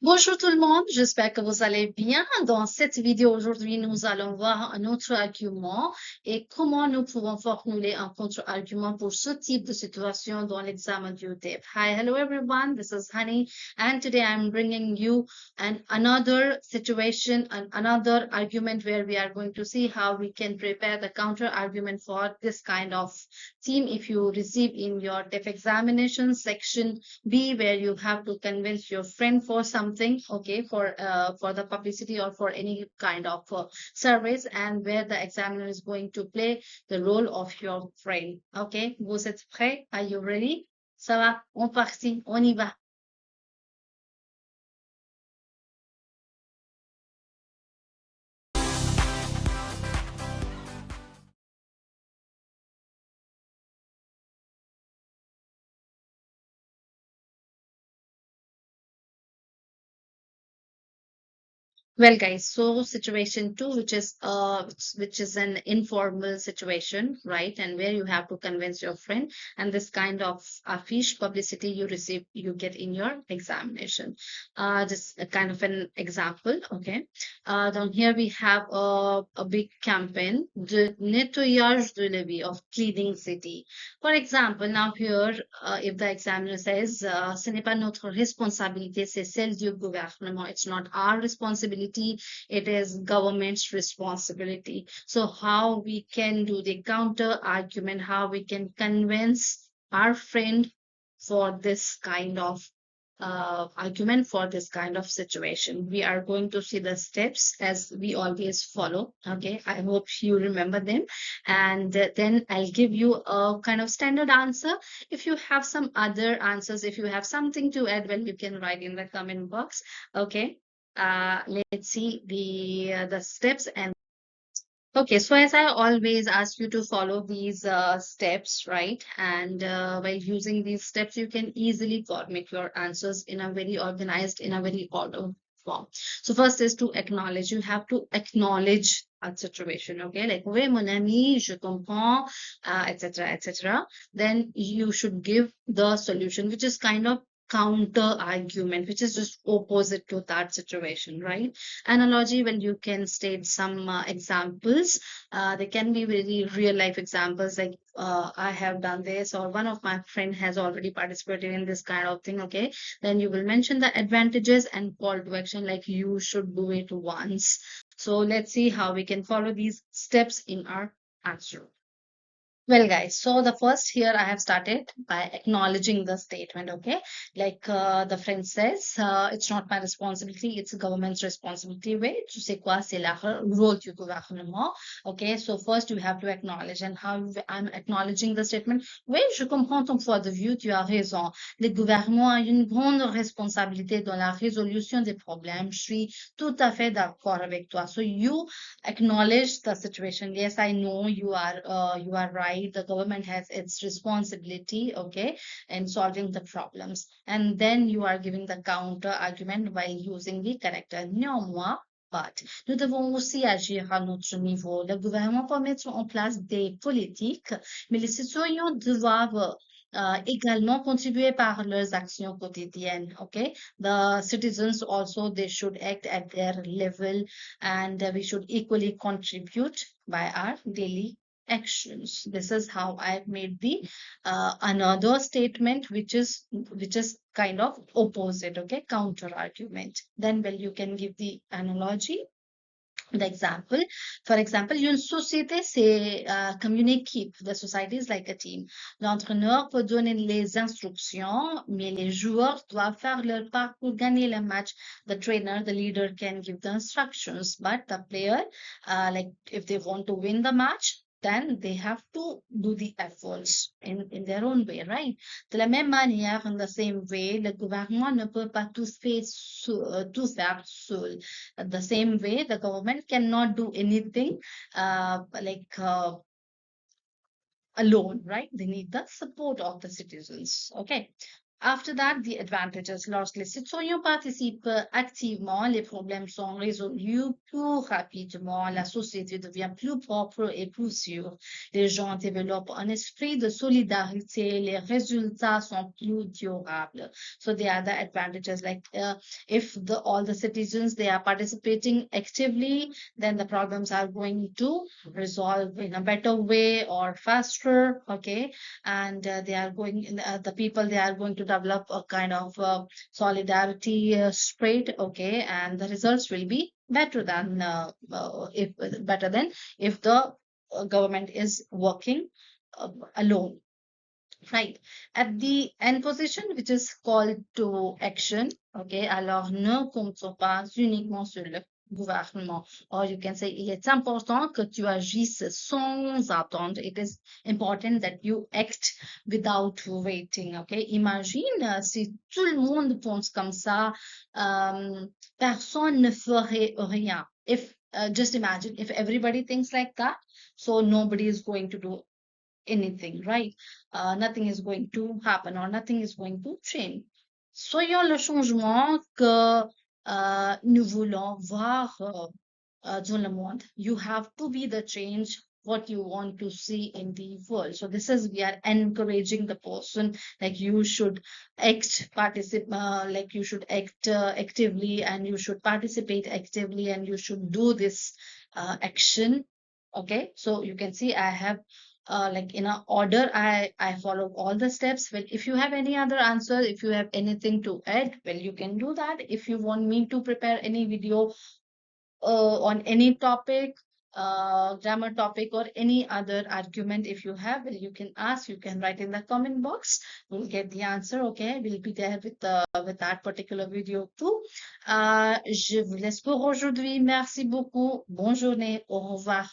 Bonjour tout le monde, j'espère que vous allez bien. Dans cette vidéo aujourd'hui, nous allons voir un autre argument et comment nous pouvons formuler un contre-argument pour ce type de situation dans l'examen du TEF. Hi, hello everyone, this is Honey and today I'm bringing you another situation and another argument where we are going to see how we can prepare the counter-argument for this kind of theme if you receive in your TEF examination section B, where you have to convince your friend for something, okay, for the publicity or for any kind of service, and where the examiner is going to play the role of your friend. Okay, vous êtes prêts? Are you ready? Ça va, on partit, on y va. Well, guys, so situation two, which is an informal situation, right? And where you have to convince your friend, and this kind of affiche publicity you receive, you get in your examination. Just a kind of an example, okay? Down here we have a big campaign, the nettoyage de la ville of cleaning city. For example, now here, if the examiner says, ce n'est pas notre responsabilité, c'est celle du gouvernement. It's not our responsibility, it is government's responsibility. So how we can do the counter argument, how we can convince our friend for this kind of argument, for this kind of situation. We are going to see the steps as we always follow. Okay, I hope you remember them, and then I'll give you a kind of standard answer. If you have some other answers, if you have something to add, well, you can write in the comment box. Okay, let's see the steps. And okay, so as I always ask you to follow these steps, right? And by using these steps, you can easily make your answers in a very organized, in a very ordered form. So first is to acknowledge. You have to acknowledge a situation, okay? Like, oui, mon ami, je comprends, etc., etc. Then you should give the solution, which is kind of counter argument, which is just opposite to that situation, right? Analogy, when you can state some examples, they can be very real life examples, like I have done this, or one of my friend has already participated in this kind of thing. Okay, then you will mention the advantages and call to action, like you should do it once. So let's see how we can follow these steps in our answer. Well, guys, so the first here I have started by acknowledging the statement, okay? Like the friend says, it's not my responsibility, it's the government's responsibility. Wait, tu sais quoi, c'est la rôle du gouvernement. Okay, so first you have to acknowledge, and how I'm acknowledging the statement. Oui, je comprends ton point de vue, tu as raison. Le gouvernement a une grande responsabilité dans la résolution des problèmes. Je suis tout à fait d'accord avec toi. So you acknowledge the situation. Yes, I know you are right. The government has its responsibility, okay, in solving the problems. And then you are giving the counter argument by using the character néanmoins. But nous devons aussi agir à notre niveau. Le gouvernement peut mettre en place des politiques, mais les citoyens doivent également contribuer par leurs actions quotidiennes. Okay, the citizens also, they should act at their level, and we should equally contribute by our daily actions. This is how I've made the another statement, which is kind of opposite. Okay, counter argument. Then, well, you can give the analogy, the example. For example, une société, c'est comme une équipe. The society is like a team. L'entraîneur peut donner les instructions, mais les joueurs doivent faire leur part pour gagner le match. The trainer, the leader, can give the instructions, but the player, like if they want to win the match, then they have to do the efforts in their own way, right? De la même manière, in the same way, le gouvernement ne peut pas tout faire seul. The same way, the government cannot do anything alone, right? They need the support of the citizens. Okay. After that, the advantages. Lorsque les citoyens participent activement, les problèmes sont résolus plus rapidement, la société devient plus propre et plus sûre. Les gens développent un esprit de solidarité, les résultats sont plus durables. So the other advantages, like if all the citizens they are participating actively, then the problems are going to resolve in a better way or faster. Okay, and they are going the people they are going to develop a kind of solidarity spirit, okay, and the results will be better than if better than if the government is working alone. Right. At the end position, which is called to action, okay, alors ne comptons pas uniquement sur le gouvernement. Or you can say, il est important que tu agisses sans attendre. It is important that you act without waiting, okay. Imagine si tout le monde pense comme ça, personne ne ferait rien. If just imagine if everybody thinks like that, so nobody is going to do anything, right? Nothing is going to happen or nothing is going to change. Soyons le changement que nous voulons voir dans le monde. You have to be the change what you want to see in the world. So this is we are encouraging the person like you should like you should act actively and you should participate actively and you should do this action. Okay, so you can see I have like in a order I follow all the steps. Well, if you have any other answer, if you have anything to add, well, you can do that. If you want me to prepare any video on any topic, grammar topic or any other argument, if you have, well, you can ask, you can write in the comment box, we'll get the answer. Okay, we'll be there with that particular video too. Je vous laisse pour aujourd'hui. Merci beaucoup, bonne journée, au revoir.